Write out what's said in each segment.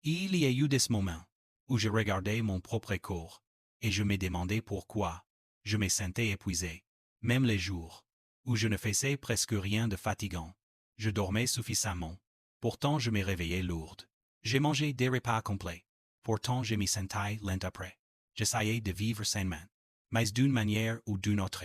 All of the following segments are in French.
Il y a eu des moments où je regardais mon propre corps, et je me demandais pourquoi je me sentais épuisé. Même les jours où je ne faisais presque rien de fatigant, je dormais suffisamment. Pourtant je me réveillais lourde. J'ai mangé des repas complets. Pourtant je me sentais lent après. J'essayais de vivre sainement. Mais d'une manière ou d'une autre,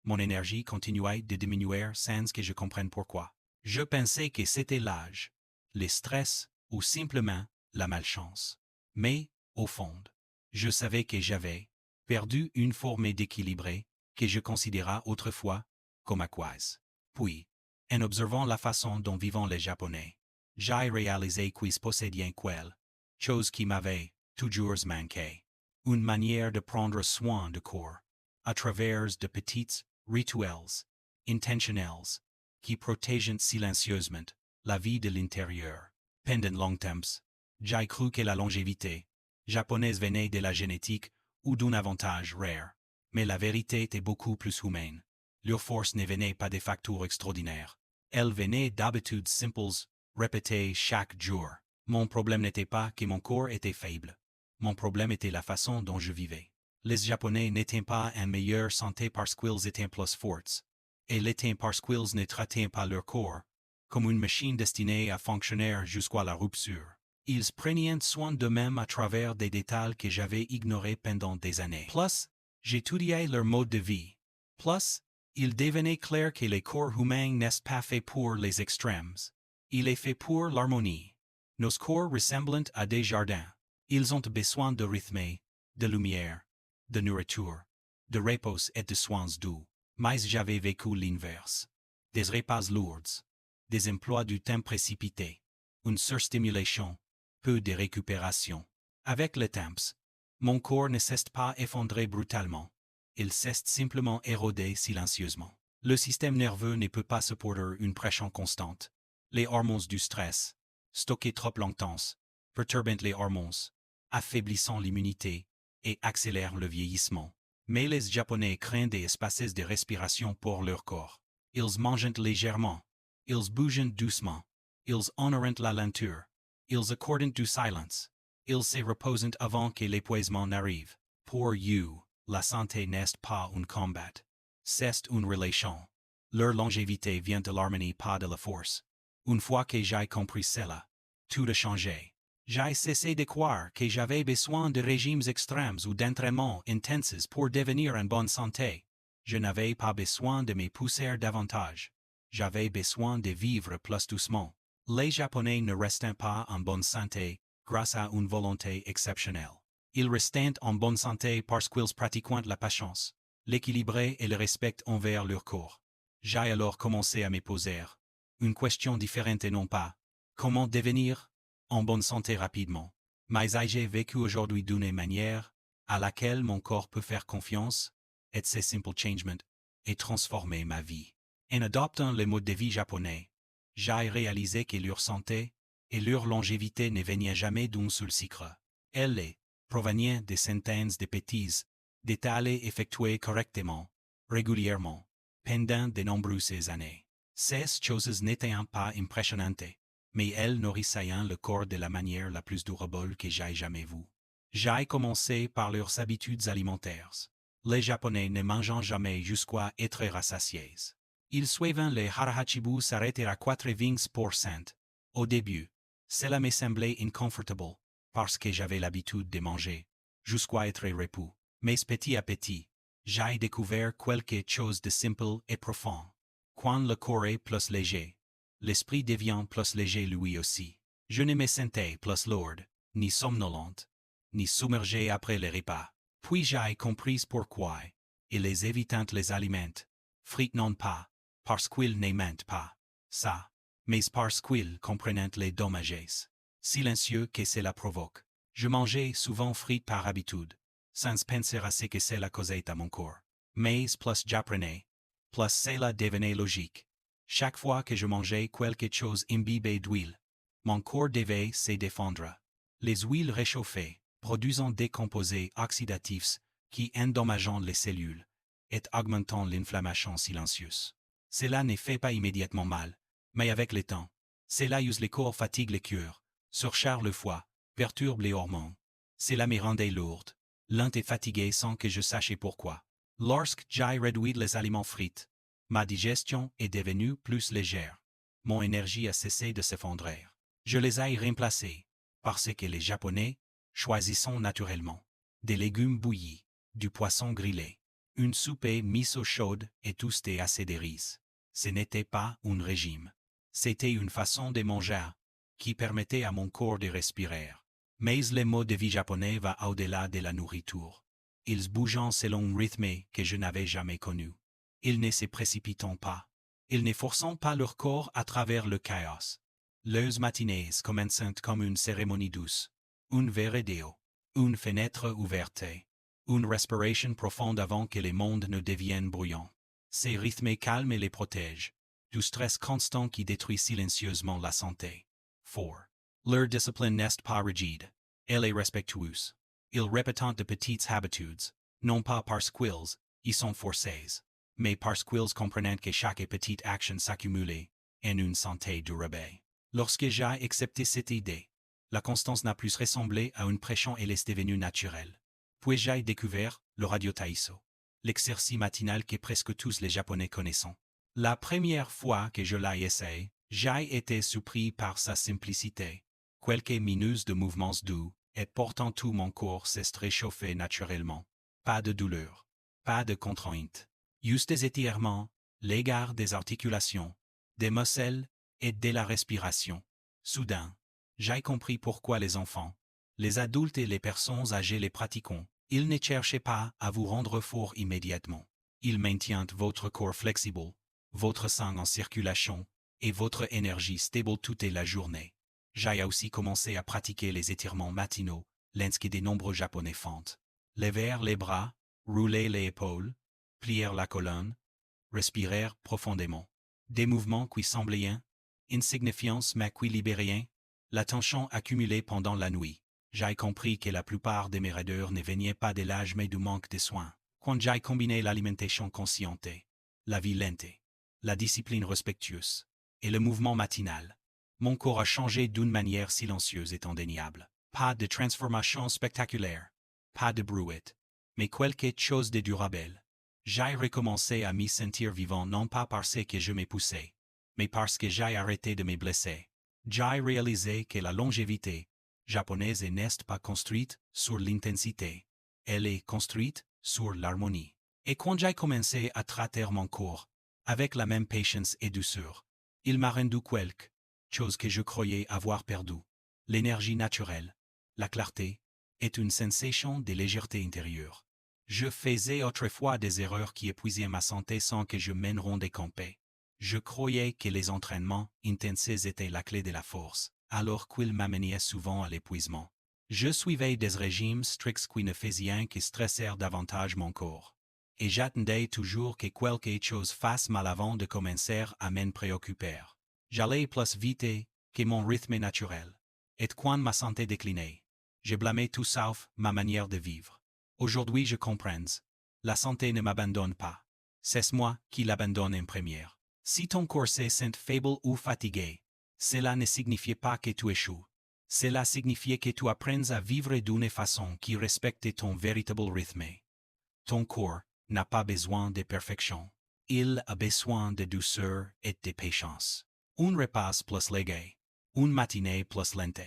mon énergie continuait de diminuer sans que je comprenne pourquoi. Je pensais que c'était l'âge, le stress ou simplement la malchance. Mais, au fond, je savais que j'avais perdu une forme d'équilibre que je considérais autrefois comme aqueuse. Puis, en observant la façon dont vivent les Japonais, j'ai réalisé qu'ils possédaient quelque chose qui m'avait toujours manqué. Une manière de prendre soin du corps, à travers de petits rituels intentionnels qui protègent silencieusement la vie de l'intérieur. Pendant longtemps, j'ai cru que la longévité japonaise venait de la génétique ou d'un avantage rare, mais la vérité était beaucoup plus humaine. Leur force ne venait pas des facteurs extraordinaires. Elle venait d'habitudes simples, répétées chaque jour. Mon problème n'était pas que mon corps était faible. Mon problème était la façon dont je vivais. Les Japonais n'étaient pas en meilleure santé parce qu'ils étaient plus forts, et l'étaient parce qu'ils ne traitaient pas leur corps comme une machine destinée à fonctionner jusqu'à la rupture. Ils prenaient soin d'eux-mêmes à travers des détails que j'avais ignorés pendant des années. Plus, j'étudiais leur mode de vie. Plus, il devenait clair que le corps humain n'est pas fait pour les extrêmes. Il est fait pour l'harmonie. Nos corps ressemblent à des jardins. Ils ont besoin de rythme, de lumière, de nourriture, de repos et de soins doux. Mais j'avais vécu l'inverse. Des repas lourds, des emplois du temps précipités, une surstimulation, peu de récupération. Avec le temps, mon corps ne cesse pas effondré brutalement. Il cesse simplement érodé silencieusement. Le système nerveux ne peut pas supporter une pression constante. Les hormones du stress, stockés trop longtemps, perturbent les hormones, affaiblissant l'immunité et accélèrent le vieillissement. Mais les Japonais craignent des espaces de respiration pour leur corps. Ils mangent légèrement. Ils bougent doucement. Ils honorent la lenteur. Ils accordent du silence. Ils se reposent avant que l'épuisement n'arrive. Pour eux, la santé n'est pas un combat. C'est une relation. Leur longévité vient de l'harmonie, pas de la force. Une fois que j'ai compris cela, tout a changé. J'ai cessé de croire que j'avais besoin de régimes extrêmes ou d'entraînements intenses pour devenir en bonne santé. Je n'avais pas besoin de me pousser davantage. J'avais besoin de vivre plus doucement. Les Japonais ne restent pas en bonne santé grâce à une volonté exceptionnelle. Ils restent en bonne santé parce qu'ils pratiquent la patience, l'équilibre et le respect envers leur corps. J'ai alors commencé à me poser une question différente et non pas comment devenir en bonne santé rapidement. Mais j'ai vécu aujourd'hui d'une manière à laquelle mon corps peut faire confiance, et ces simple changements, et transformer ma vie. En adoptant le mode de vie japonais, j'ai réalisé que leur santé et leur longévité ne venaient jamais d'un seul cycle. Elle provenait de centaines de petits détails effectués correctement, régulièrement, pendant de nombreuses années. Ces choses n'étaient pas impressionnantes, mais elles nourrissaient le corps de la manière la plus durable que j'ai jamais vue. J'ai commencé par leurs habitudes alimentaires. Les Japonais ne mangent jamais jusqu'à être rassasiés. Ils suivent le harahachibu s'arrêter à 80%. Au début, cela me semblait inconfortable, parce que j'avais l'habitude de manger, jusqu'à être repus. Mais petit à petit, j'ai découvert quelque chose de simple et profond. Quand le corps est plus léger, l'esprit devient plus léger lui aussi. Je ne me sentais plus lourd, ni somnolente, ni submergé après les repas. Puis j'ai compris pourquoi, et les évitant les aliments, frites non pas, parce qu'ils n'aiment pas ça, mais parce qu'ils comprennent les dommages silencieux que cela provoque. Je mangeais souvent frites par habitude, sans penser à ce que cela causait à mon corps. Mais plus j'apprenais, plus cela devenait logique. Chaque fois que je mangeais quelque chose imbibé d'huile, mon corps devait se défendre. Les huiles réchauffées, produisant des composés oxydatifs qui endommagent les cellules et augmentant l'inflammation silencieuse. Cela ne fait pas immédiatement mal, mais avec le temps, cela use le corps fatigue le cœur, surcharge le foie, perturbe les hormones. Cela me rendait lourde, lente et fatiguée sans que je sache pourquoi. Lorsque j'ai réduit les aliments frits, ma digestion est devenue plus légère. Mon énergie a cessé de s'effondrer. Je les ai remplacés, parce que les Japonais choisissent naturellement des légumes bouillis, du poisson grillé, une soupe miso chaude et toastée assez de riz. Ce n'était pas un régime. C'était une façon de manger qui permettait à mon corps de respirer. Mais le mode de vie japonais va au-delà de la nourriture. Ils bougent selon un rythme que je n'avais jamais connu. Ils ne se précipitent pas. Ils ne forcent pas leur corps à travers le chaos. Leurs matinées commencent comme une cérémonie douce. Un verre d'eau. Une fenêtre ouverte. Une respiration profonde avant que le monde ne devienne bruyant. Ces rythmes calment les protègent du stress constant qui détruit silencieusement la santé. 4. Leur discipline n'est pas rigide. Elle est respectueuse. Ils répètent de petites habitudes, non pas parce qu'ils y sont forcés, mais parce qu'ils comprennent que chaque petite action s'accumule en une santé durable. Lorsque j'ai accepté cette idée, la constance n'a plus ressemblé à une pression et est devenue naturelle. Puis j'ai découvert le radio taïso, l'exercice matinal que presque tous les Japonais connaissent. La première fois que je l'ai essayé, j'ai été surpris par sa simplicité. Quelques minutes de mouvements doux, et pourtant tout mon corps s'est réchauffé naturellement. Pas de douleur, pas de contrainte. Juste des étirements, l'égard des articulations, des muscles et de la respiration. Soudain, j'ai compris pourquoi les enfants, les adultes et les personnes âgées les pratiquent. Ils ne cherchent pas à vous rendre fort immédiatement. Ils maintiennent votre corps flexible, votre sang en circulation, et votre énergie stable toute la journée. J'ai aussi commencé à pratiquer les étirements matinaux, lents que de nombreux Japonais font. Lever les bras, rouler les épaules, plier la colonne, respirer profondément. Des mouvements qui semblaient insignifiants mais qui libéraient la tension accumulée pendant la nuit. J'ai compris que la plupart de mes raideurs ne venaient pas de l'âge mais du manque de soins. Quand j'ai combiné l'alimentation consciente, la vie lente, la discipline respectueuse et le mouvement matinal, mon corps a changé d'une manière silencieuse et indéniable. Pas de transformation spectaculaire, pas de brouette, mais quelque chose de durable. J'ai recommencé à m'y sentir vivant non pas parce que je me poussais, mais parce que j'ai arrêté de me blesser. J'ai réalisé que la longévité japonaise n'est pas construite sur l'intensité, elle est construite sur l'harmonie. Et quand j'ai commencé à traiter mon corps avec la même patience et douceur, il m'a rendu quelque chose que je croyais avoir perdu. L'énergie naturelle, la clarté, est une sensation de légèreté intérieure. Je faisais autrefois des erreurs qui épuisaient ma santé sans que je m'en rende compte. Je croyais que les entraînements intenses étaient la clé de la force, alors qu'ils m'amenaient souvent à l'épuisement. Je suivais des régimes stricts qui ne faisaient que stresser davantage mon corps. Et j'attendais toujours que quelque chose fasse mal avant de commencer à m'en préoccuper. J'allais plus vite que mon rythme naturel. Et quand ma santé déclinait, je blâmais tout sauf ma manière de vivre. Aujourd'hui je comprends. La santé ne m'abandonne pas. C'est moi qui l'abandonne en première. Si ton corps se sent faible ou fatigué, cela ne signifie pas que tu échoues. Cela signifie que tu apprennes à vivre d'une façon qui respecte ton véritable rythme. Ton corps n'a pas besoin de perfection. Il a besoin de douceur et de patience. Un repas plus léger, une matinée plus lente,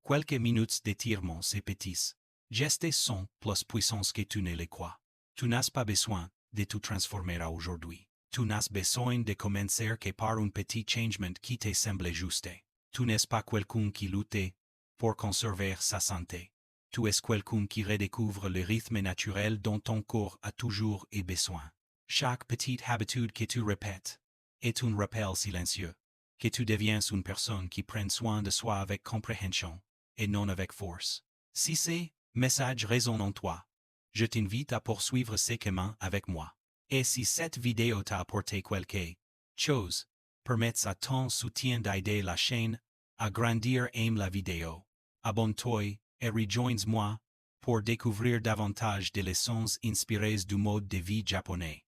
quelques minutes d'étirement c'est petits, gestes sont plus puissants que tu ne les crois. Tu n'as pas besoin de tout transformer aujourd'hui. Tu n'as besoin de commencer que par un petit changement qui te semble juste. Tu n'es pas quelqu'un qui lutte pour conserver sa santé. Tu es quelqu'un qui redécouvre le rythme naturel dont ton corps a toujours eu besoin. Chaque petite habitude que tu répètes est un rappel silencieux que tu deviens une personne qui prend soin de soi avec compréhension et non avec force. Si ces messages résonnent en toi, je t'invite à poursuivre ces chemins avec moi. Et si cette vidéo t'a apporté quelque chose, permets à ton soutien d'aider la chaîne à grandir. Aime la vidéo, abonne-toi et rejoins-moi pour découvrir davantage de leçons inspirées du mode de vie japonais.